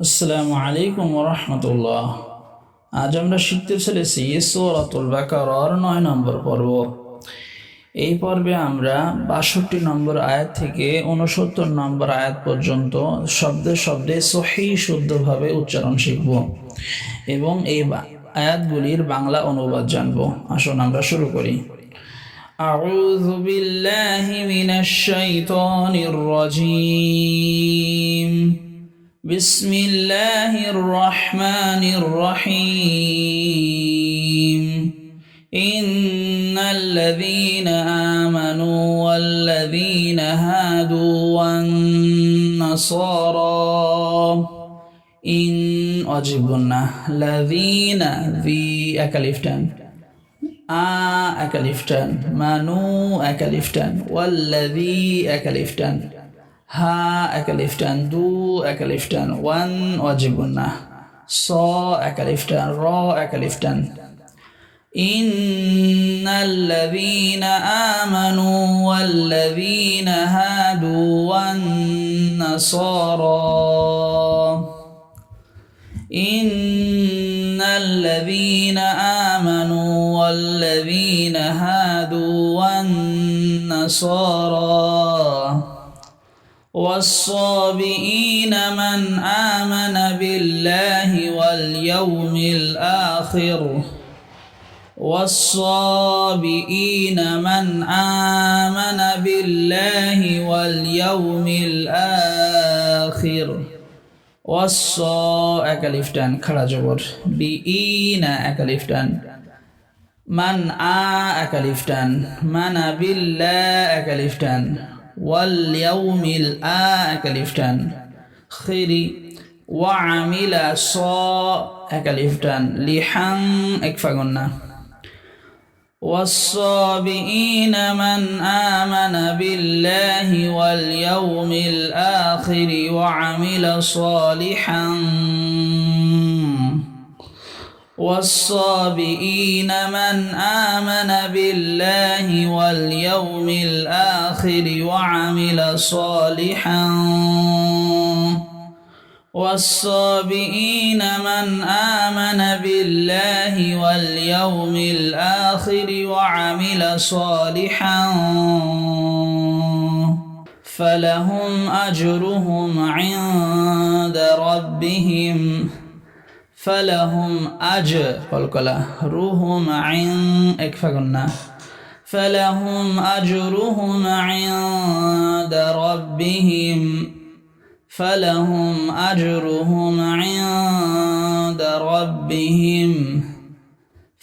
আসসালামু আলাইকুম ওয়া রাহমাতুল্লাহ। আজ আমরা শিখতে চলেছি সূরাতুল বাকারার ৯ নম্বর পর্ব। এই পর্বে আমরা ৬২ নম্বর আয়াত থেকে ৬৯ নম্বর আয়াত পর্যন্ত শব্দে শব্দে সহিহ শুদ্ধভাবে উচ্চারণ শিখব এবং এই আয়াতগুলির বাংলা অনুবাদ জানব। আসুন আমরা শুরু করি। আউযু বিল্লাহি মিনাশ শাইতানির রাজীম। بسم الله الرحمن الرحيم إن الذين آمنوا والذين هادوا والنصارى إن أجبنا الذين ذي أكلفتان أكلفتان منو أكلفتان والذي أكلفتان হা একালিফটান, দু একালিফটান, ওয়ান অজিবুন্না, স একালিফটান, র একালিফটান। ইন্নাল্লাযীনা আমানু ওয়াল্লাযীনা হাদু ওয়ান-নাসারা ইন্নাল্লাযীনা আমানু ওয়াল্লাযীনা হাদু ওয়ান-নাসারা والصابئين من آمن بالله واليوم الآخر والصابئين من آمن بالله واليوم الآخر أكلفتان خلا جبر بإين أكلفتان من أكلفتان من بالله أكلفتان واليوم الآكلفتان خيري وعمل صا أكلفتان لحن اكفقنا والصابئين من آمن بالله واليوم الآخر وعمل صالحا والصابئين من آمن بالله واليوم الآخر وعمل صالحا والصابئين من آمن بالله واليوم الآخر وعمل صالحا فلهم أجرهم عند ربهم فلهم قلقلا روهم اكفقنا فلهم أجرهم عند ربهم فلهم أجرهم عند ربهم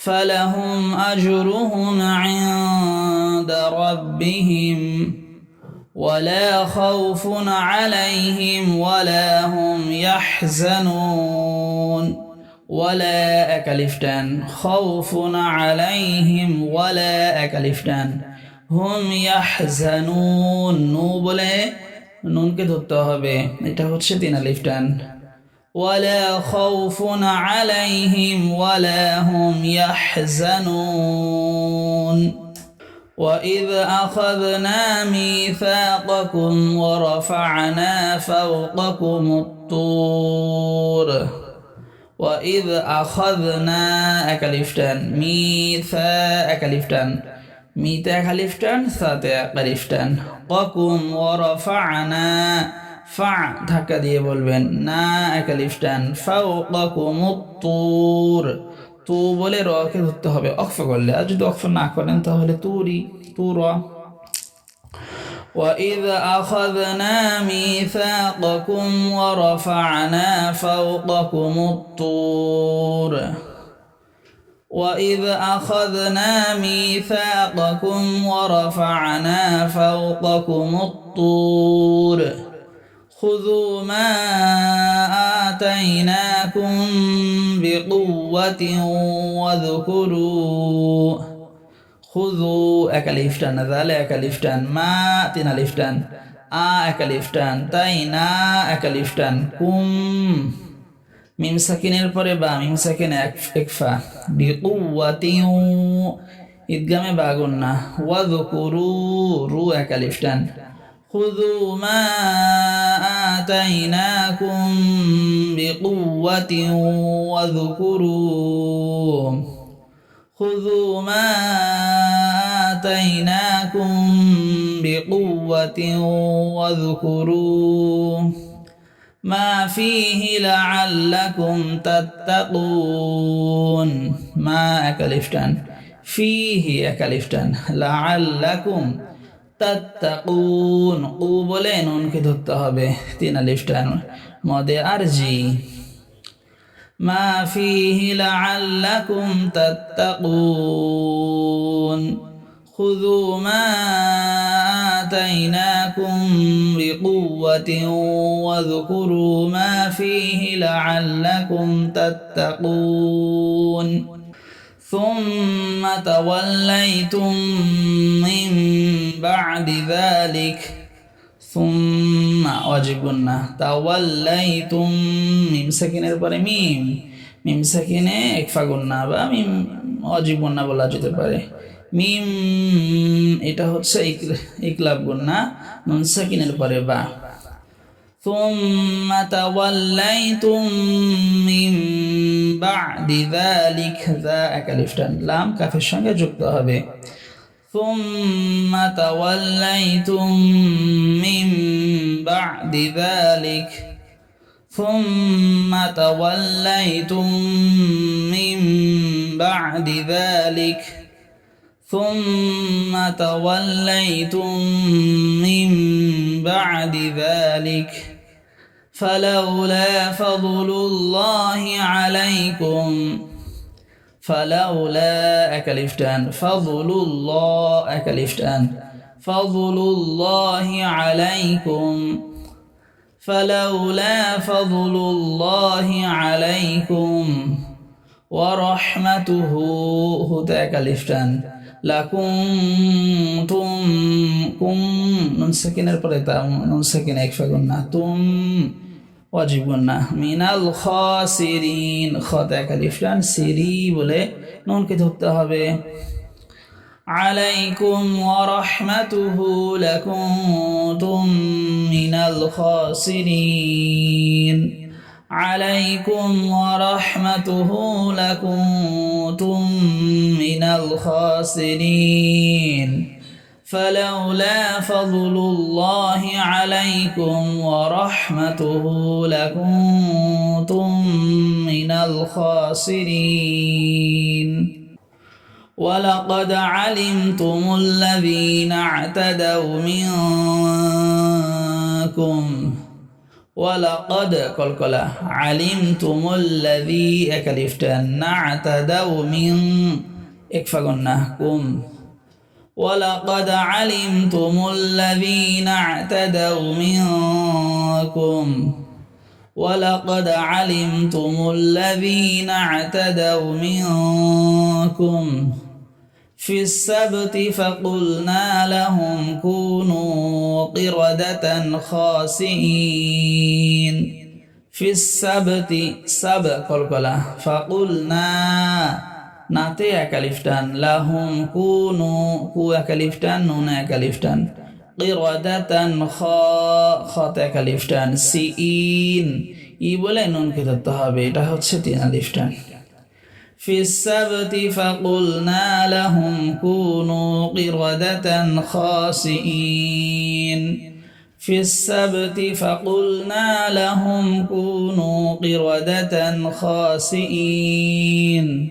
فلهم أجرهم عند ربهم ولا خوف عليهم ولا هم يحزنون ولا أكلفتان خوف عليهم ولا أكلفتان هم يحزنون نو বলে নুনকে ধরতে হবে, এটা হচ্ছে 3 আলিফটান। ولا خوف عليهم ولا هم يحزنون وإذ أخذنا ميثاقكم ورفعنا فوقكم الطور وإذ أخذنا أكلفتان ميثاق أكلفتان ميثاق أكلفتان ثاء أكلفتان قكم ورفعنا فع ধাক্কা দিয়ে বলবেন না একালিফটান ফাওকাকুম الطور তু বলে রকে ধরতে হবে অক্ফ করলে, আর যদি অক্ফ না করেন তাহলে তুরি তুরা। وإذ أخذنا ميثاقكم ورفعنا فوقكم الطور وإذ أخذنا ميثاقكم ورفعنا فوقكم الطور خذوا ما آتيناكم بقوة واذكروا خذوا أكلفتان ذال أكلفتان ما تين ألفتان أكلفتان تينا أكلفتان كم মিম সাকিনের পরে বা মিম সাকিনে একফা বিকুওয়াতিন ঈদগামে বাগুন্না ওয়াযকুরু রু একালিফটান খুযু মা آتيناكم بقوة واذكروا خذوا ما آتيناكم بقوة واذكروا ما فيه لعلكم تتقون ما أكلفتن فيه أكلفتن لعلكم تتقون ও বলে নুনকে ধরতে হবে 3 আলিফ টান মদে আরজি ما فيه لعلكم تتقون خذوا ما آتيناكم بقوة واذكروا ما فيه لعلكم تتقون ثم توليتم من بعد ذلك ثم واجبنا توليتم মিম সাকিনের পরে মিম সাকিনে একফা গুন্না বা মিম ওয়াজিবুন্না বলা যেতে পারে মিম এটা হচ্ছে ইকলাব গুন্না নুন সাকিনের পরে বা ثم توليتم من بعد ذلك ذا أكلفتن لام কাফের সঙ্গে যুক্ত হবে ثم توليتم من بعد ذلك ثم توليتم من بعد ذلك ثم توليتم من بعد ذلك فلولا فضل الله عليكم فلولا أكلفتان فضل الله أكلفتان فضل الله عليكم فلولا فضل الله عليكم ورحمته هداك لفتان لكنتم كم نون سكينر পরেতা নুন সাকিন একফা গুন্না তুম ওয়াজিব গুন্না মিনাল খাসিরিন খাতাক লিফটান সিরি বলে নুনকে ধরতে হবে عليكم ورحمته لكنتم من الخاسرين عليكم ورحمته لكنتم من الخاسرين فلولا فضل الله عليكم ورحمته لكنتم من الخاسرين ولقد علمتم الذين اعتدوا منكم ولقد قلقلا علمتم الذي أكلفتن اعتدوا من اكفقناكم ولقد علمتم الذين اعتدوا منكم ولقد علمتم الذين اعتدوا منكم في السبت فقلنا لهم كونوا قردة خاسئين في السبت سبق قلقلا فقلنا ناتي أكلفتان لهم كونوا كو أكلفتان نون أكلفتان قردة خات أكلفتان سئين يبولي نون كتبتها بيتا هتش 3 ألفتان في السبت فقلنا لهم كونوا قردة خاسئين في السبت فقلنا لهم كونوا قردة خاسئين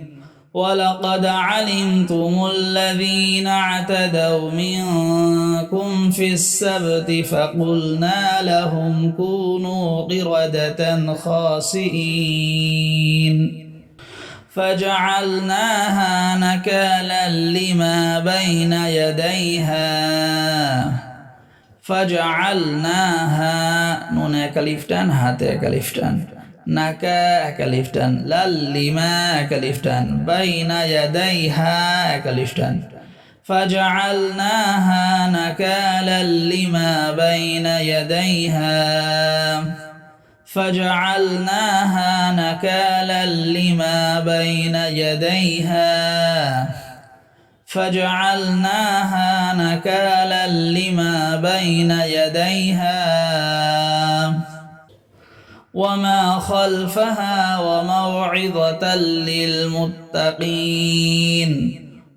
ولقد علمتم الذين اعتدوا منكم في السبت فقلنا لهم كونوا قردة خاسئين فجعلناها نكالا لما بين يديها فجعلناها نون كلفتان هات كلفتان نكا كلفتان لما كلفتان بين يديها كلفتان فجعلناها نكالا لما بين يديها فجعلناها نكالا لما بين يديها فجعلناها نكالا لما بين يديها وما خلفها وموعظة للمتقين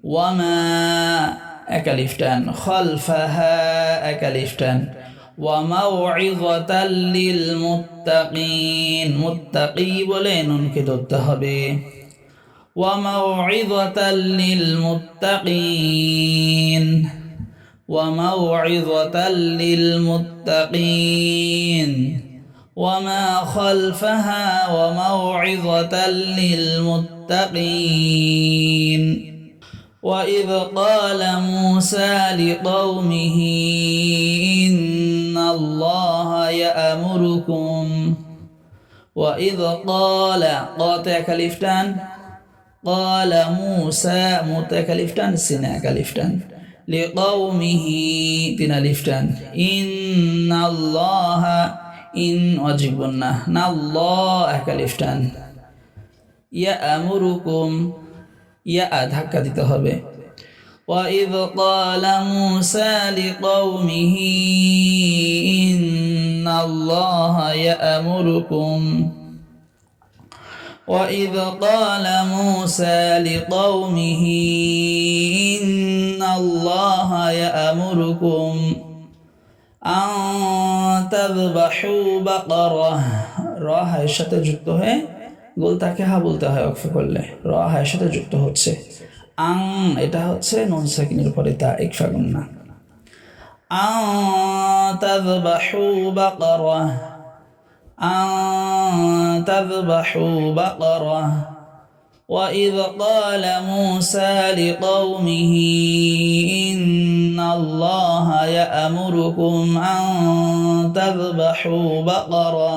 وما أكلفتان خلفها أكلفتان وموعظة للمتقين متقي بولين كدتهبي وموعظة للمتقين وموعظة للمتقين وما خلفها وموعظة للمتقين وإذ قال موسى لقومه إن الله يأمركم وإذ قال قاطع كلفتان قال موسى متكلفتان سنا كلفتان لقومه تنالفتان إن الله إن وجبنا الله كلفتان يأمركم يا ধাক্কা দিতে হবে وإذ قال موسى لقومه إن الله يأمركم وإذ قال موسى لقومه إن الله يأمركم أن تذبحوا بقرة راح সাথে যুক্ত হয়ে গোলটাকে হা বলতে হয় ওকফ করলে রা হায়ের সাথে যুক্ত হচ্ছে আং এটা হচ্ছে নুন সাকিনের পরে তা ইকফা গুন্না আন তাযবাহু বাকারা আন তাযবাহু বাকারা وإذ قال موسى لقومه إن الله يأمركم أن تذبحوا بقرة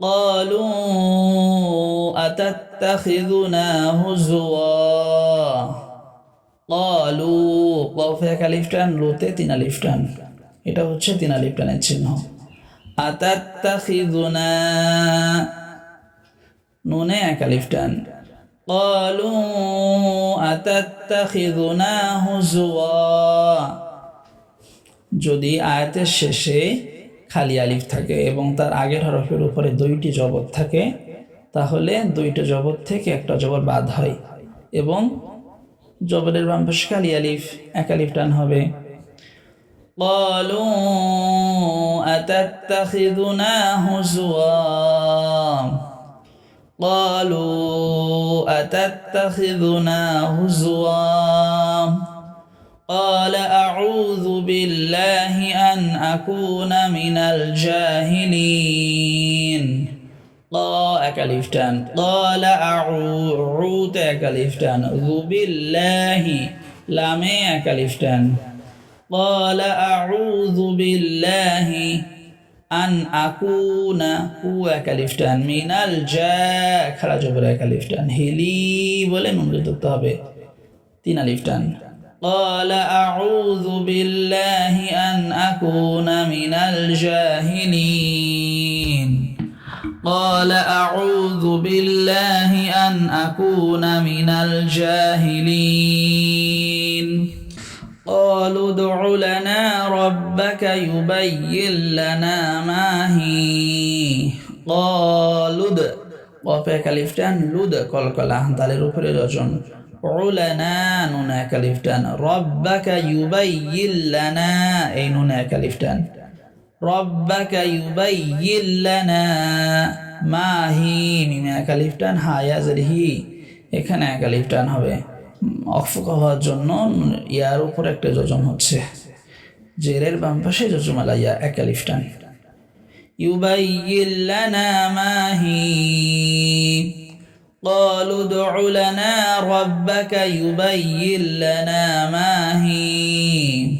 قالوا أتتخذنا هزوا قالوا قافيا كالفتان لوتي تينا لفتان এটা হচ্ছে তিন আলিফ টানের চিহ্ন আতাত্তাখিযুনা নুনে এক আলিফ টান قالوا أتتخذنا هزوا যদি আয়াতের শেষে খালি আলিফ থাকে এবং তার আগের হরফের উপরে দুইটি জবর থাকে তাহলে দুইটা জবর থেকে একটা জবর বাদ হয় এবং জবরের বাম পাশে খালি আলিফ এক আলিফ টান হবে قالوا أتتخذنا هزوا قالوا أتتخذنا هزوا قال أعوذ بالله أن أكون من الجاهلين أكلفتان قال أعوذ أكلفتان ذو بالله لامي أكلفتان قال أعوذ بالله أن أكون هو أكلفتان من الجاء خرج برا أكلفتان هلي بولن نمجد تين ألفتان قال أعوذ بالله أن أكون من الجاهلين قال أعوذ بالله أن أكون من الجاهلين قالوا ادع لنا ربك يبين لنا ما هي قالوا وفي كلفتان لود كلا دالر উপরে রজন علنا نونا كلفتان ربك يبين لنا اي نونا كلفتان ربك يبين لنا ما هي মিমা كلفتان হায়া জরহি এখানে كلفتان হবে অক্ফ হওয়ার জন্য ইয়ার উপর একটা যোজন হচ্ছে জেরের বাম পাশে যোজম আলা ইয়া এক আলিফ টান يبين لنا ما هي قالوا ادع لنا ربك يبين لنا ما هي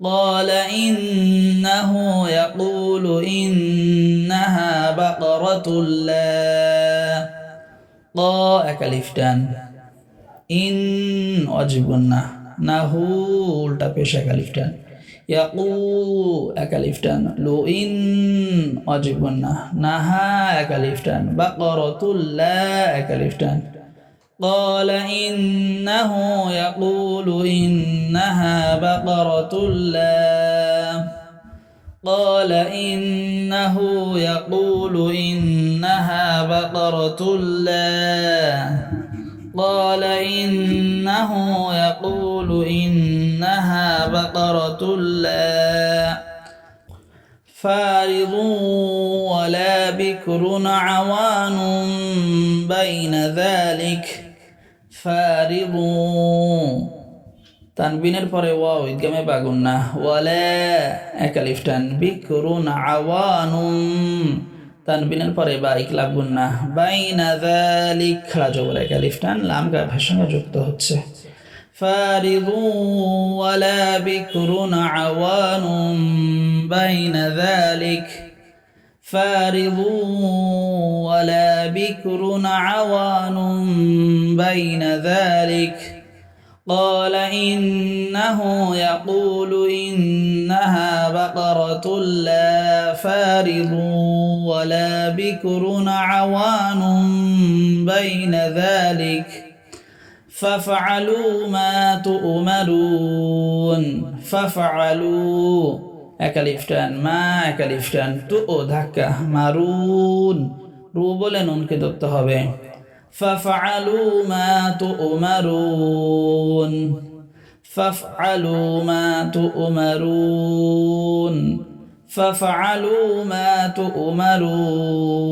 قال إنه يقول إنها بقرة لا قاء كلفتان إن واجبنا نهو التا পেশা كلفتان يقو أكلفتان لو إن واجبنا نها أكلفتان بقرة لا أكلفتان قال إنه يقول إنها بقرة لا قال إنه يقول إنها بقرة لا قال إنه يقول إنها بقرة لا فارض ولا بكر عوان بين ذلك فارض তানবিনের পরে ওয়াও ইদগামে বাগুন্না ওয়ালা এক আলিফ টান বিকরুন আওয়ানুম তানবিনের পরে বা ইকলাব গুন্না বাইনা যালিক খাড়া জবর এক আলিফ টান লাম গায়ের সঙ্গে যুক্ত হচ্ছে ফারিদু ওয়ালা বিকরুন আওয়ানুম বাইনা যালিক ফারিদু ওয়ালা বিকরুন আওয়ানুম বাইনা যালিক قال إنه يقول إنها بقرة لا فارض ولا بكر عوان بين ذلك فافعلوا ما تؤمرون فافعلوا একালিফটান মা একালিফটান তো ধাক্কা মারুন রু বলে নুনকে ধরতে হবে فافعلوا ما تؤمرون فافعلوا ما تؤمرون فافعلوا ما تؤمرون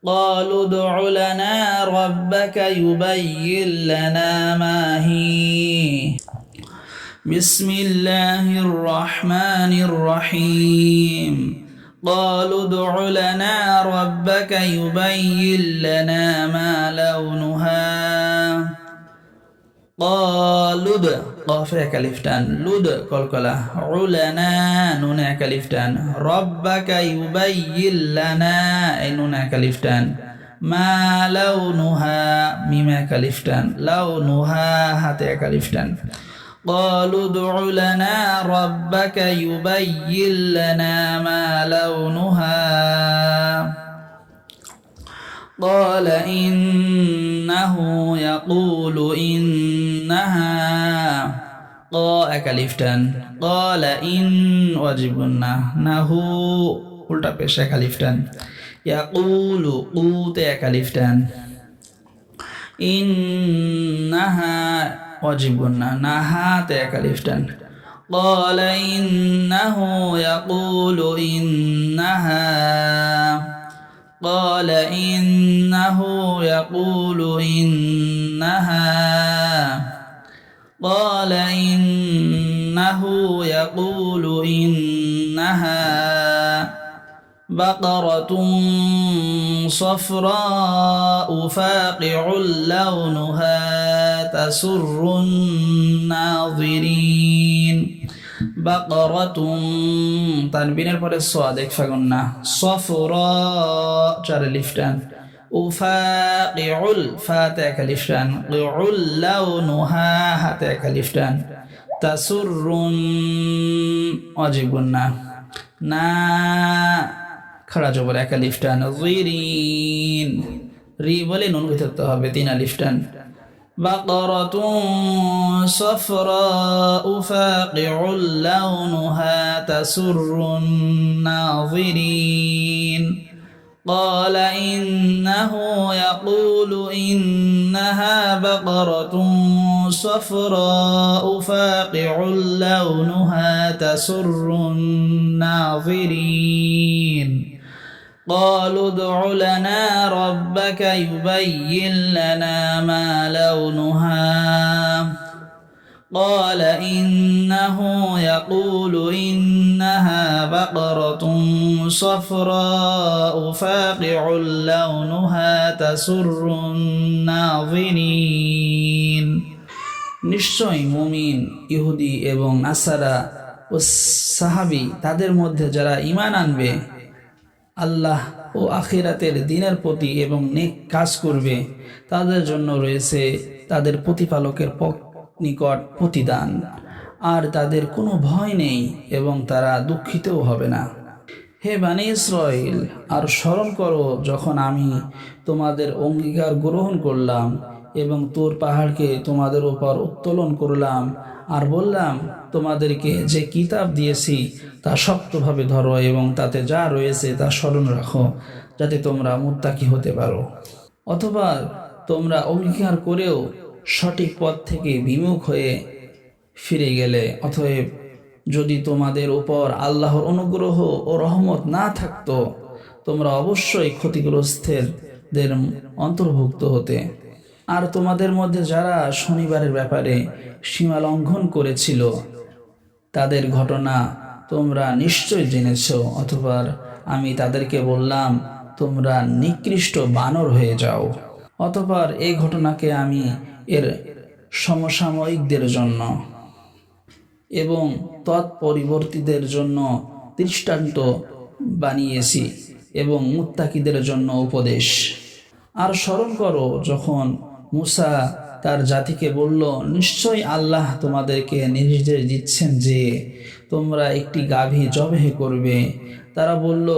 قالوا ادع لنا ربك يبين لنا ما هي بسم الله الرحمن الرحيم قالوا ادع لنا ربك يبين لنا ما لونها قالوا قاف كلفتان لد قلقلة علنا نون كلفتان ربك يبين لنا نون كلفتان ما لونها ميم كلفتان لونها هات كلفتان قالوا ادع لنا ربك يبين لنا ما لونها قال إنه يقول إنها قاء كلفتان قال إن واجبنا نهو উল্টা পেশা কালিফটান يقول قوت كلفتان إنها واجبنا نهات كلفتان قال إنه يقول إنها قال إنه يقول إنها قال إنه يقول إنها بقرة صفراء فاقع لونها تسر الناظرين بقرة تنبين الصادق فقلنا صفراء جار لفتان وفاقع الفاتح لفتان قع لونها هاتك لفتان تسر واجبنا না খাড়া জবর এক আলিফ টান জিরিন রি বলে নুন ধরতে হবে তিন আলিফ টান বাকরাতুন সাফরাউ ফাকিউল লাউনুহা তাসুরুন নাযিরিন قال إنه يقول إنها بقرة صفراء فاقع لونها تسر الناظرين قالوا ادع لنا ربك يبين لنا ما لونها قال إنه يقول إنها بقرة صفراء فاقع لونها تسر الناظرين নিশ্চয় মুমিন ইহুদি এবং নাসারা ও সাহাবী তাদের মধ্যে যারা ঈমান আনবে আল্লাহ ও আখিরাতের দিনের প্রতি এবং নেক কাজ করবে তাদের জন্য রয়েছে তাদের প্রতিপালকের নিকট প্রতিদান আর তাদের কোনো ভয় নেই এবং তারা দুঃখিতও হবে না হে বনী ইসরাইল আর স্মরণ করো যখন আমি তোমাদের অঙ্গীকার গ্রহণ করলাম এবং তুর পাহাড়কে তোমাদের উপর উত্তোলন করলাম আর বললাম, তোমাদেরকে যে কিতাব দিয়েছি তা শক্তভাবে ধরো এবং তাতে যা রয়েছে তা স্মরণ রাখো, যাতে তোমরা মুত্তাকি হতে পারো। অথবা তোমরা অঙ্গীকার করেও সঠিক পথ থেকে বিমুখ হয়ে ফিরে গেলে, অতএব যদি তোমাদের উপর আল্লাহর অনুগ্রহ ও রহমত না থাকতো, তোমরা অবশ্যই ক্ষতিগ্রস্তদের অন্তর্ভুক্ত হতে। আর তোমাদের মধ্যে যারা শনিবারের ব্যাপারে সীমা লঙ্ঘন করেছিল, তাদের ঘটনা তোমরা নিশ্চয় জেনেছ। অথবা আমি তাদেরকে বললাম, তোমরা নিকৃষ্ট বানর হয়ে যাও। অতঃপর এই ঘটনাকে আমি এর সমসাময়িকদের জন্য এবং তৎপরিবর্তীদের জন্য দৃষ্টান্ত বানিয়েছি এবং মুত্তাকিদের জন্য উপদেশ। আর স্মরণ করো যখন মূসা তার জাতিকে বলল, নিশ্চয়ই আল্লাহ তোমাদেরকে নির্দেশ দিচ্ছেন যে তোমরা একটি গাভী জবেহ করবে। তারা বলল,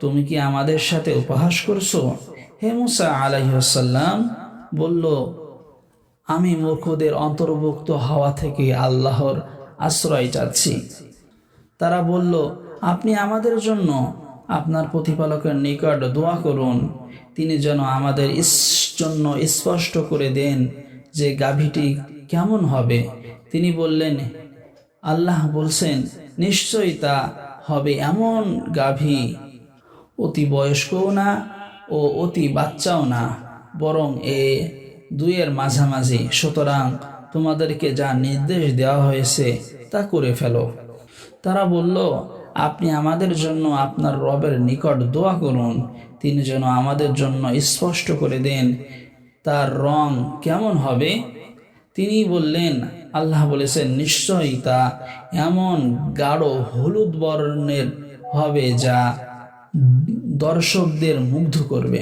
তুমি কি আমাদের সাথে উপহাস করছো? হে মূসা আলাইহিস সালাম বলল, আমি মূর্খদের অন্তর্ভুক্ত হওয়া থেকে আল্লাহর আশ্রয় চাচ্ছি। তারা বলল, আপনি আমাদের জন্য আপনার প্রতিপালকের নিকট দোয়া করুন, তিনি যেন আমাদের জন্য স্পষ্ট করে দেন যে গাভীটি কেমন হবে। তিনি বললেন, আল্লাহ বলছেন, নিশ্চয়ই তা হবে এমন গাভী, অতি বয়স্কও না ও অতি বাচ্চাও না, বরং এ দুইয়ের মাঝামাঝি। সুতরাং তোমাদেরকে যা নির্দেশ দেওয়া হয়েছে তা করে ফেলো। তারা বলল, আপনি আমাদের জন্য আপনার রবের নিকট দোয়া করুন, তিনি যেন আমাদের জন্য স্পষ্ট করে দেন তার রং কেমন হবে। তিনি বললেন, আল্লাহ বলেছেন, নিশ্চয়ই তা এমন গাঢ় হলুদ বর্ণের হবে যা দর্শকদের মুগ্ধ করবে।